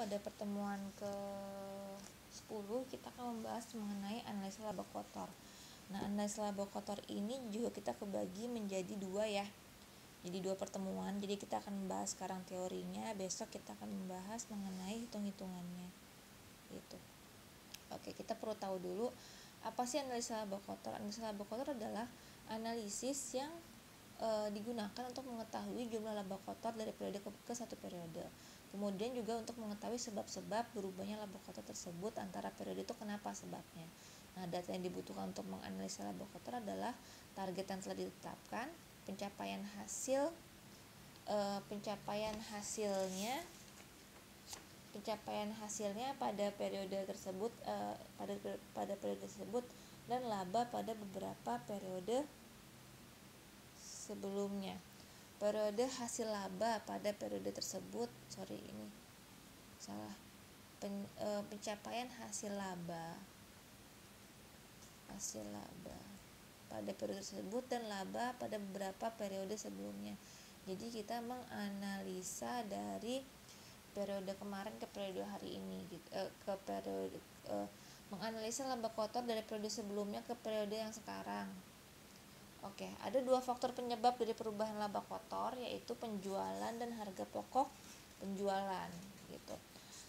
pada pertemuan ke-10 kita akan membahas mengenai analisa laba kotor. Nah, analisa laba kotor ini juga kita kebagi menjadi dua ya. Jadi dua pertemuan. Jadi kita akan membahas sekarang teorinya, besok kita akan membahas mengenai hitung-hitungannya. Gitu. Oke, kita perlu tahu dulu apa sih analisa laba kotor. Analisa laba kotor adalah analisis yang digunakan untuk mengetahui jumlah laba kotor dari periode ke satu periode. Kemudian juga untuk mengetahui sebab-sebab berubahnya laba kotor tersebut antara periode itu kenapa sebabnya. Nah, data yang dibutuhkan untuk menganalisa laba kotor adalah target yang telah ditetapkan, pencapaian hasilnya pada periode tersebut pada periode tersebut dan laba pada beberapa periode sebelumnya. Periode hasil laba pada periode tersebut, pencapaian hasil laba pada periode tersebut dan laba pada beberapa periode sebelumnya. Jadi kita menganalisa dari periode kemarin ke periode hari ini menganalisa laba kotor dari periode sebelumnya ke periode yang sekarang. Oke, ada dua faktor penyebab dari perubahan laba kotor, yaitu penjualan dan harga pokok penjualan gitu.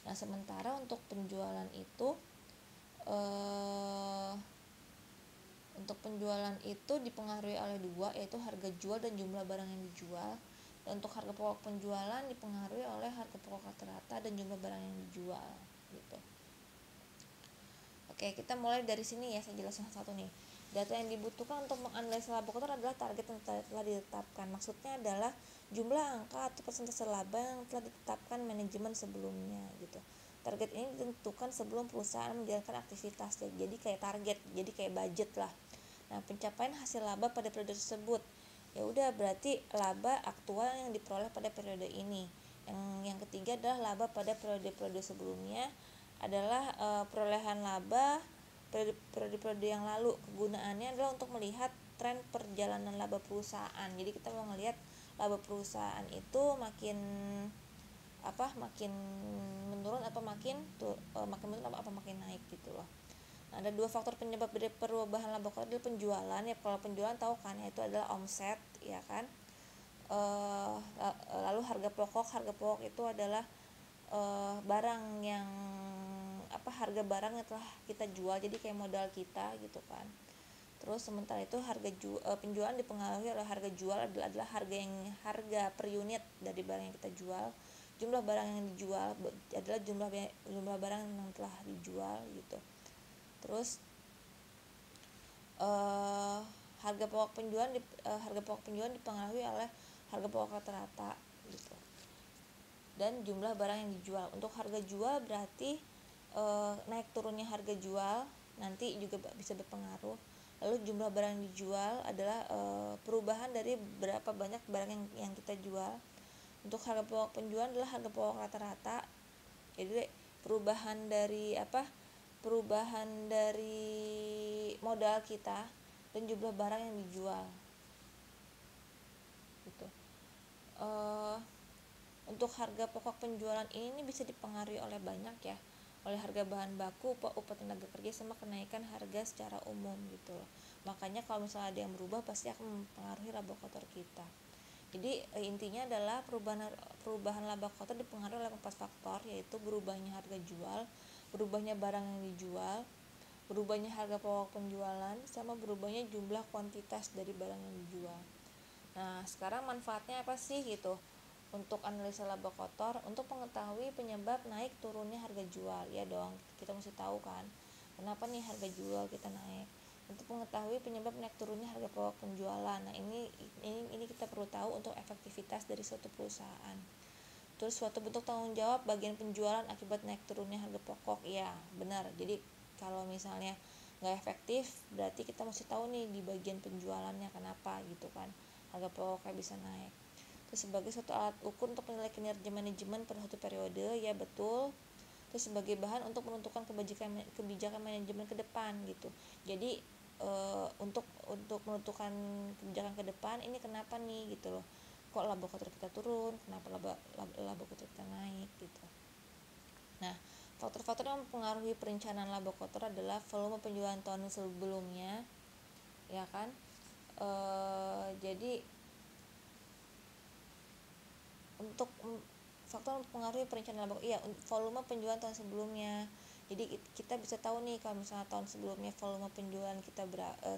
Nah, sementara untuk penjualan itu dipengaruhi oleh dua, yaitu harga jual dan jumlah barang yang dijual. Dan untuk harga pokok penjualan dipengaruhi oleh harga pokok rata-rata dan jumlah barang yang dijual gitu. Oke, kita mulai dari sini ya, saya jelaskan satu nih. Data yang dibutuhkan untuk menganalisa laba kotor adalah target yang telah ditetapkan. Maksudnya adalah jumlah angka atau persentase laba yang telah ditetapkan manajemen sebelumnya gitu. Target ini ditentukan sebelum perusahaan menjalankan aktivitas. Jadi kayak target, jadi kayak budget lah. Nah, pencapaian hasil laba pada periode tersebut. Ya udah, berarti laba aktual yang diperoleh pada periode ini. Yang ketiga adalah laba pada periode-periode sebelumnya adalah perolehan laba periode yang lalu. Kegunaannya adalah untuk melihat tren perjalanan laba perusahaan. Jadi kita mau ngelihat laba perusahaan itu makin menurun makin naik gitu loh. Nah, ada dua faktor penyebab dari perubahan laba kotor adalah penjualan ya. Kalau penjualan tahu kan, yaitu adalah omset ya kan. Lalu harga pokok itu adalah barang yang harga barang yang telah kita jual, jadi kayak modal kita gitu kan. Terus sementara itu penjualan dipengaruhi oleh harga jual adalah harga per unit dari barang yang kita jual. Jumlah barang yang dijual adalah jumlah barang yang telah dijual gitu. Terus harga pokok penjualan dipengaruhi oleh harga pokok rata-rata gitu. Dan jumlah barang yang dijual. Untuk harga jual berarti naik turunnya harga jual nanti juga bisa berpengaruh. Lalu jumlah barang yang dijual adalah perubahan dari berapa banyak barang yang kita jual. Untuk harga pokok penjualan adalah harga pokok rata-rata. Jadi perubahan dari modal kita dan jumlah barang yang dijual gitu. Untuk harga pokok penjualan ini bisa dipengaruhi oleh banyak ya, oleh harga bahan baku, upah tenaga kerja, sama kenaikan harga secara umum gitu loh. Makanya kalau misalnya ada yang berubah pasti akan mempengaruhi laba kotor kita. Jadi intinya adalah perubahan laba kotor dipengaruhi oleh 4 faktor, yaitu berubahnya harga jual, berubahnya barang yang dijual, berubahnya harga pokok penjualan, sama berubahnya jumlah kuantitas dari barang yang dijual. Nah, sekarang manfaatnya apa sih gitu? Untuk analisa laba kotor, untuk mengetahui penyebab naik turunnya harga jual, ya dong, kita mesti tahu kan kenapa nih harga jual kita naik. Untuk mengetahui penyebab naik turunnya harga pokok penjualan, nah ini kita perlu tahu untuk efektivitas dari suatu perusahaan. Terus suatu bentuk tanggung jawab bagian penjualan akibat naik turunnya harga pokok, ya benar. Jadi kalau misalnya nggak efektif, berarti kita mesti tahu nih di bagian penjualannya kenapa gitu kan harga pokoknya bisa naik. Terus sebagai suatu alat ukur untuk menilai kinerja manajemen pada suatu periode, ya betul. Terus sebagai bahan untuk menentukan kebijakan manajemen ke depan gitu. Jadi untuk menentukan kebijakan ke depan, ini kenapa nih gitu loh, kok laba kotor kita turun, kenapa laba kotor kita naik gitu. kotor. Faktor yang mempengaruhi perencanaan laba kotor adalah volume penjualan tahun sebelumnya, ya kan. Jadi untuk faktor mempengaruhi perencanaan laba, iya, volume penjualan tahun sebelumnya. Jadi kita bisa tahu nih kalau misalnya tahun sebelumnya volume penjualan kita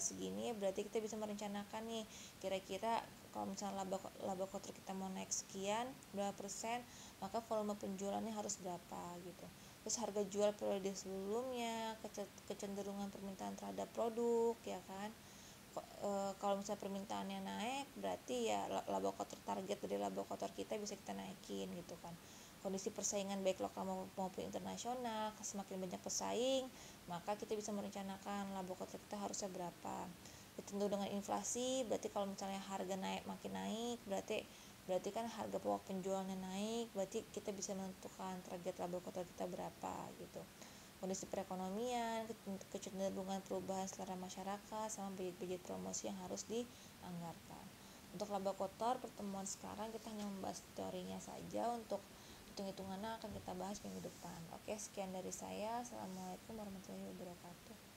segini, berarti kita bisa merencanakan nih kira-kira kalau misalnya laba kotor kita mau naik sekian berapa persen, maka volume penjualannya harus berapa gitu. Terus harga jual periode sebelumnya, kecenderungan permintaan terhadap produk, ya kan. Kalau misalnya permintaannya naik, berarti ya laba kotor, target dari laba kotor kita bisa kita naikin gitu kan. Kondisi persaingan baik lokal maupun internasional, semakin banyak pesaing, maka kita bisa merencanakan laba kotor kita harusnya berapa. Tentu dengan inflasi, berarti kalau misalnya harga naik makin naik, berarti kan harga pokok penjualnya naik, berarti kita bisa menentukan target laba kotor kita berapa gitu. Kondisi perekonomian, kecenderungan perubahan selera masyarakat, sama budget-budget promosi yang harus dianggarkan. Untuk laba kotor pertemuan sekarang kita hanya membahas teorinya saja, untuk hitung-hitungannya akan kita bahas minggu depan. Oke, sekian dari saya. Assalamualaikum warahmatullahi wabarakatuh.